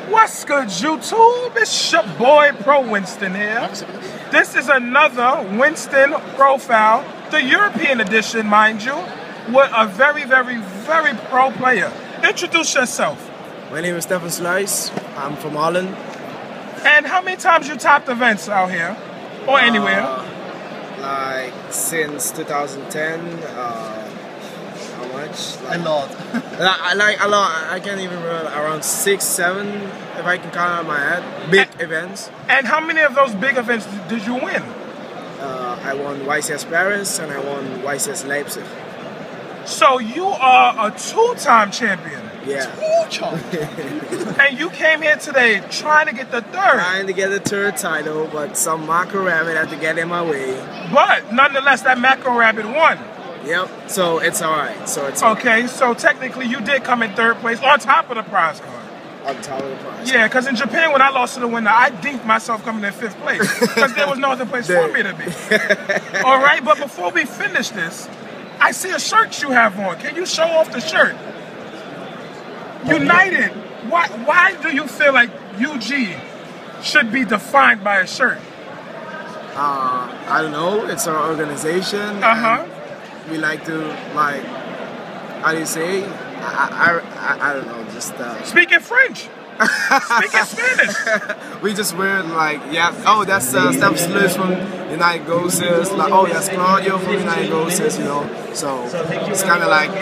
What's good, YouTube? It's your boy Pro Winston here. This is another Winston profile, the European edition, mind you, with a very pro player. Introduce yourself. My name is Stephan Sluis. I'm from Holland. And how many times you topped events out here? Or anywhere? Like since 2010. How much? A lot. like a lot. I can't even remember. Around 6, 7, if I can count on my head. Big events. And how many of those big events did you win? I won YCS Paris and I won YCS Leipzig. So you are a two-time champion. Yeah. And you came here today trying to get the third. Trying to get the third title, but some macro rabbit had to get in my way. But nonetheless, that macro rabbit won. Yep. So it's alright. Okay, so technically you did come in third place on top of the prize card. On top of the prize. Yeah, because in Japan when I lost to the winner, I dinked myself coming in 5th place because there was no other place for me to be. All right, but before we finish this, I see a shirt you have on. Can you show off the shirt? United. Why do you feel like UG should be defined by a shirt? I don't know. It's our organization. We like to, like, how do you say? I don't know. Just Speaking French. Speaking Spanish. We just wear like, yeah. Oh, that's Stephan Sluis from United Gooses. Like, oh, that's Claudio from United Gooses. You know. So it's kind of like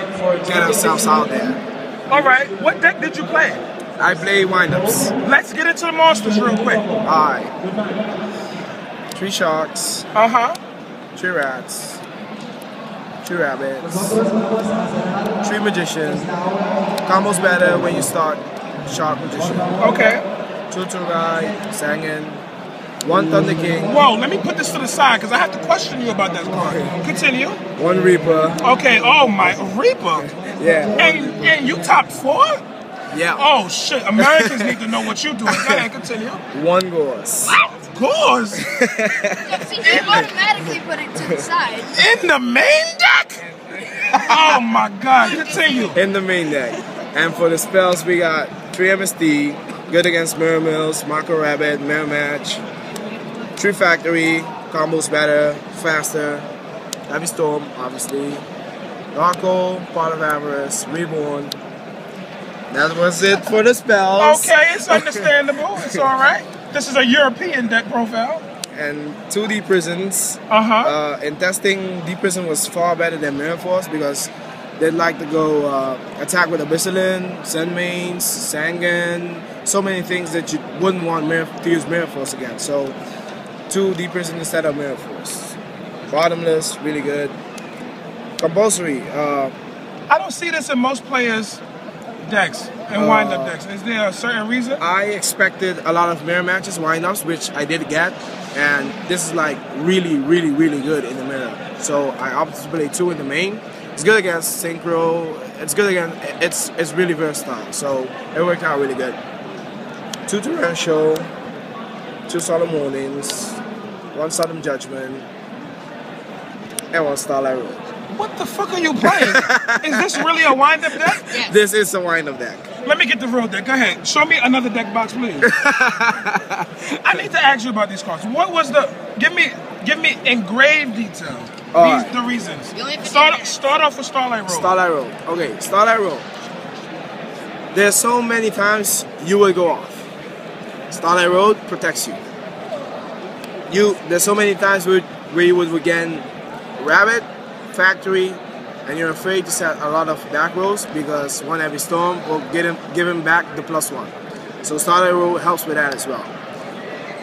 get ourselves out there. All right. What deck did you play? I play windups. Let's get into the monsters real quick. All right. 3 sharks. 3 rats. 3 rabbits. 3 magicians. Combos better when you start shark magician. Okay. 2 Turai. Sangen. 1 Thunder King. Whoa, let me put this to the side because I have to question you about that card. Continue. 1 Reaper. Okay, oh my, Reaper. Yeah. And you top 4? Yeah. Oh shit, Americans need to know what you're doing. Go ahead, continue. 1 Gauze. Gauze? See, you automatically put it to the side. In the main deck? Oh my god, continue. In the main deck. And for the spells, we got 3 MSD, good against Mirror Mills, Macro Rabbit, Mirror Match, 3 Factory, combos better, faster, Heavy Storm, obviously, Darko, Part of Avarice, Reborn. That was it for the spells. Okay, it's understandable. It's alright. This is a European deck profile. And 2 Deep Prisons. In testing, Deep Prison was far better than Mirror Force because they'd like to go attack with Abyssalin, Sun Mains, Sangan, so many things that you wouldn't want to use Mirror Force against. So 2 Deep Prison instead of Mirror Force. Bottomless, really good. Compulsory. I don't see this in most players' decks and wind-up decks. Is there a certain reason? I expected a lot of mirror matches, wind-ups, which I did get, and this is like really good in the mirror. So I opted to play 2 in the main. It's good against Synchro. It's good against. It's really versatile. So it worked out really good. 2 Torrential, 2 Solemn Warnings, 1 Sudden Judgment, and 1 Starlight Road. What the fuck are you playing? Is this really a wind-up deck? Yes. This is a wind-up deck. Let me get the real deck. Go ahead. Show me another deck box, please. I need to ask you about these cards. What was the... Give me engraved detail. The reasons. Start off with Starlight Road. Starlight Road. Okay, Starlight Road. There's so many times you will go off. Starlight Road protects you. There's so many times where you would again Rabbit, Factory, and you're afraid to set a lot of back rolls because 1 Heavy Storm will give him back the +1. So Starlight Road helps with that as well.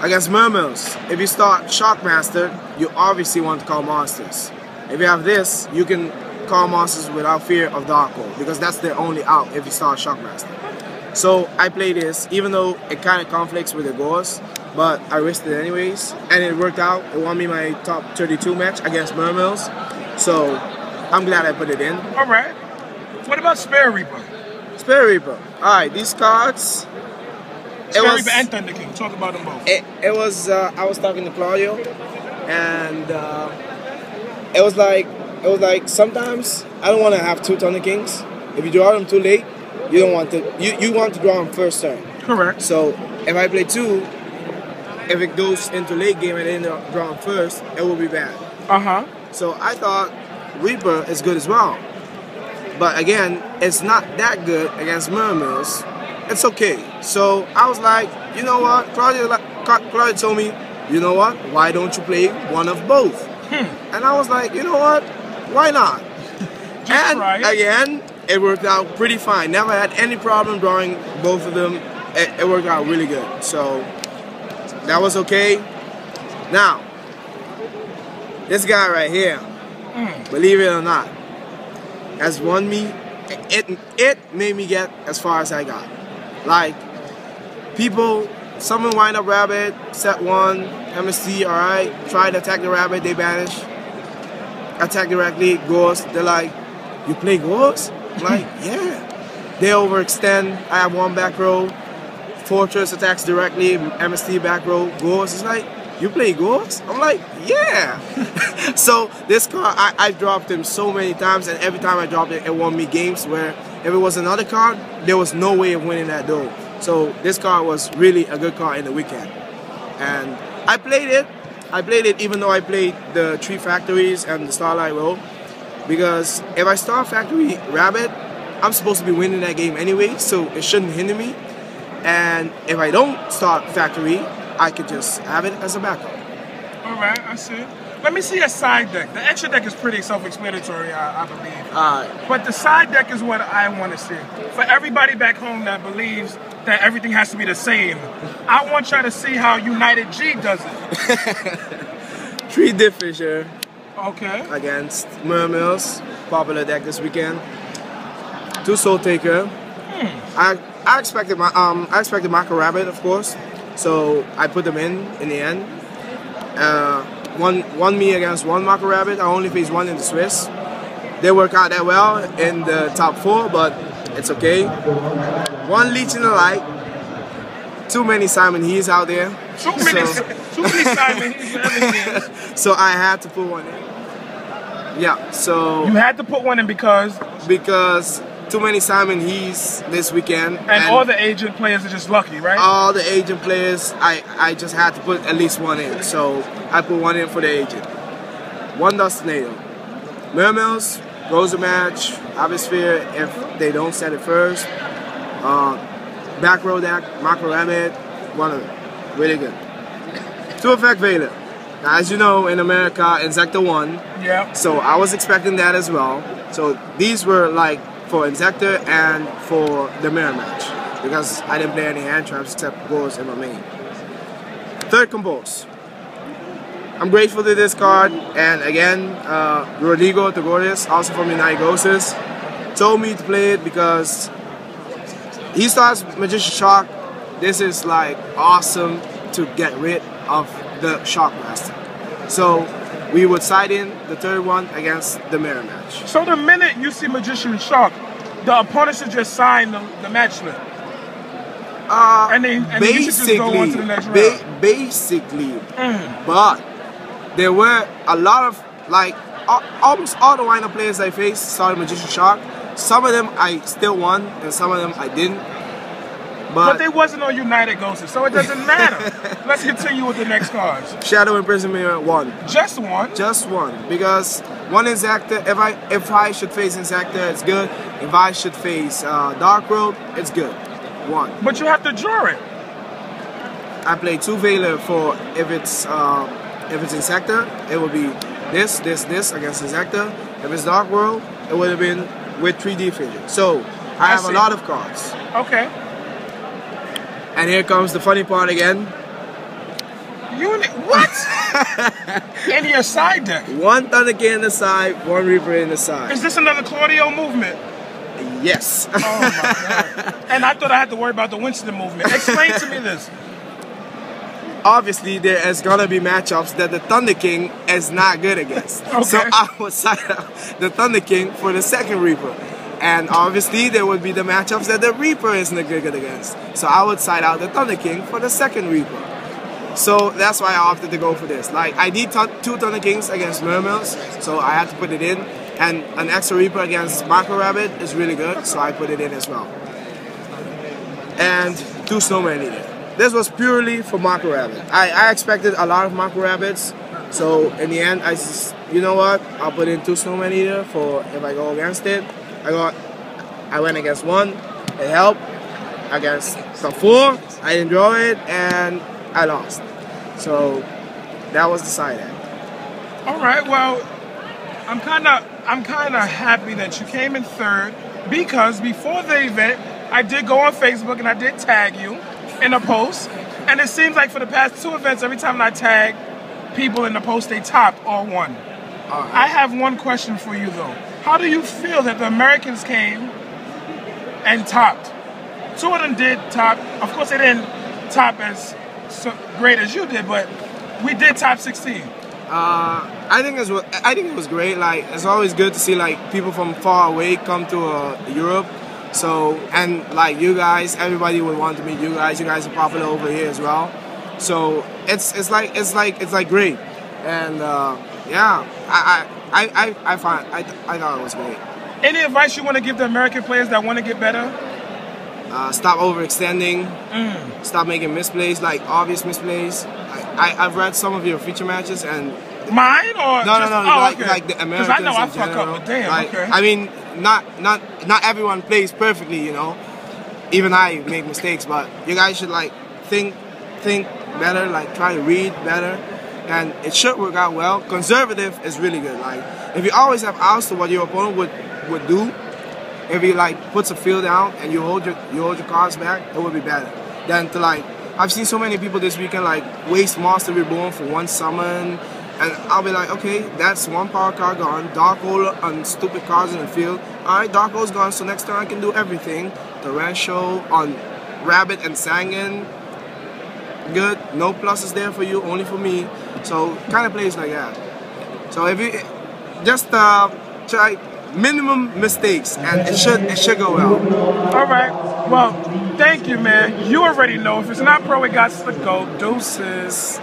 Against Mermills, if you start Shockmaster, you obviously want to call monsters. If you have this, you can call monsters without fear of Dark Hole because that's the only out if you start Shockmaster. So I play this, even though it kind of conflicts with the Gauze, but I risked it anyways, and it worked out. It won me my top 32 match against Mermills. So I'm glad I put it in. All right. What about Spare Reaper? Spare Reaper. All right, these cards. Spare Reaper and Thunder King. Talk about them both. It was. I was talking to Claudio, and it was like sometimes I don't want to have 2 Thunder Kings. If you draw them too late, you don't want to. You want to draw them first turn. Correct. So if I play 2, if it goes into late game and end up drawing first, it will be bad. So I thought Reaper is good as well. But again, it's not that good against Mermills. It's okay. So I was like, you know what? Claudia told me, you know what? Why don't you play one of both? And I was like, you know what? Why not? And again, it worked out pretty fine. Never had any problem drawing both of them. It worked out really good. So that was okay. Now, this guy right here, believe it or not, has won me. It made me get as far as I got. Like, people, summon wind up rabbit, set 1, MST, alright, try to attack the rabbit, they banish. Attack directly, ghost, they're like, you play ghost? I'm like, yeah. They overextend, I have 1 back row, Fortress attacks directly, MST back row, ghost. It's like, you play ghost? I'm like, yeah. So this card, I dropped him so many times, and every time I dropped it, it won me games where if it was another card, there was no way of winning that duel. So this card was really a good card in the weekend. And I played it. I played it even though I played the 3 factories and the Starlight Road. Because if I start Factory Rabbit, I'm supposed to be winning that game anyway, so it shouldn't hinder me. And if I don't start Factory, I could just have it as a backup. Alright, I see. Let me see a side deck. The extra deck is pretty self-explanatory, I believe. But the side deck is what I want to see. For everybody back home that believes that everything has to be the same, I want y'all to see how United G does it. 3 Dip Fisher. Okay. Against Mermills, popular deck this weekend. 2 Soul Taker. I expected Mako Rabbit, of course, so I put them in the end. One me against 1 Mako Rabbit. I only faced 1 in the Swiss. They work out that well in the top 4, but it's okay. 1 Leech in the Light. Too many Simon He's out there. Too many Simon He's. So I had to put 1 in. Yeah, so you had to put 1 in because too many Simon He's this weekend. And all the agent players are just lucky, right? All the agent players, I just had to put at least 1 in. So I put 1 in for the agent. 1 Dustinator. Mermills, Rosa Match, Atmosphere if they don't set it first. Back row deck, Mako Rabbit, 1 of them. Really good. 2 Effect Veiler. Now, as you know, in America, Insector won. Yeah. So I was expecting that as well. So these were like for Insector and for the mirror match, because I didn't play any hand traps except Ghost in my main. 3rd Compose. I'm grateful to this card, and again, Rodrigo Tagores, also from United Ghosts, told me to play it because he starts Magician Shock. This is like awesome to get rid of the Shock Master. So we would side in the 3rd one against the mirror match. So the minute you see Magician Shock, the opponent should just sign the match list. And then you should just go on to the next round. Basically. But there were a lot of, like, almost all the wind-up players I faced started Magician Shock. Some of them I still won, and some of them I didn't. But they wasn't on United Ghosts, so it doesn't matter. Let's continue with the next cards. Shadow Imprisonment 1. Just 1? Just 1. Because 1 Insector, if I should face Insector, it's good. If I should face Dark World, it's good. 1. But you have to draw it. I play 2 Veiler for if it's Insector, it will be this against Insector. If it's Dark World, it would have been with 3D Fission. So I have a lot of cards. Okay. And here comes the funny part again. What? In your side deck? 1 Thunder King in the side, 1 Reaper in the side. Is this another Claudio movement? Yes. Oh my God. And I thought I had to worry about the Winston movement. Explain to me this. Obviously, there is gonna be matchups that the Thunder King is not good against. Okay. So I would side out the Thunder King for the 2nd Reaper. And obviously, there would be the matchups that the Reaper isn't good against. So I would side out the Thunder King for the 2nd Reaper. So that's why I opted to go for this. Like, I need 2 Thunder Kings against Mermills, so I had to put it in. And an extra Reaper against Mako Rabbit is really good, so I put it in as well. And 2 snowman eater. This was purely for mako rabbit. I expected a lot of mako rabbits, so in the end, I just, you know what? I'll put in 2 snowman eater for if I go against it. I went against 1. It helped. Against the 4, I didn't draw it, and I lost. So that was the side end. All right. Well, I'm kind of happy that you came in 3rd, because before the event, I did go on Facebook and I did tag you in a post, and it seems like for the past 2 events, every time I tag people in the post, they topped or won. I have one question for you though. How do you feel that the Americans came and topped? 2 of them did top. Of course, they didn't top as great as you did, but we did top 16. I think it was great. Like, it's always good to see like people from far away come to Europe. So, and like you guys, everybody would want to meet you guys. You guys are popular over here as well. So it's like great. And yeah, I thought it was great. Any advice you want to give the American players that want to get better? Stop overextending. Stop making misplays, like obvious misplays. I've read some of your feature matches and mine or no, okay. like the Americans. Because I know I fuck general. up. Damn. Like, okay. I mean, not everyone plays perfectly, you know. Even I make mistakes, but you guys should like think better, like try to read better, and it should work out well. Conservative is really good. Like if you always have outs to what your opponent would do, if he like puts a field down and you hold your cards back, it would be better than to like. I've seen so many people this weekend like waste Master Reborn for 1 summon, and I'll be like, okay, that's 1 power card gone. Dark Hole on stupid cards in the field. Alright, Dark Hole's gone, so next turn I can do everything. The Rancho on Rabbit and Sangan, good. No pluses there for you, only for me. So kind of plays like that. So if you just try minimum mistakes, and it should go well. All right. Well, thank you, man. You already know if it's not pro, it got to go. Deuces.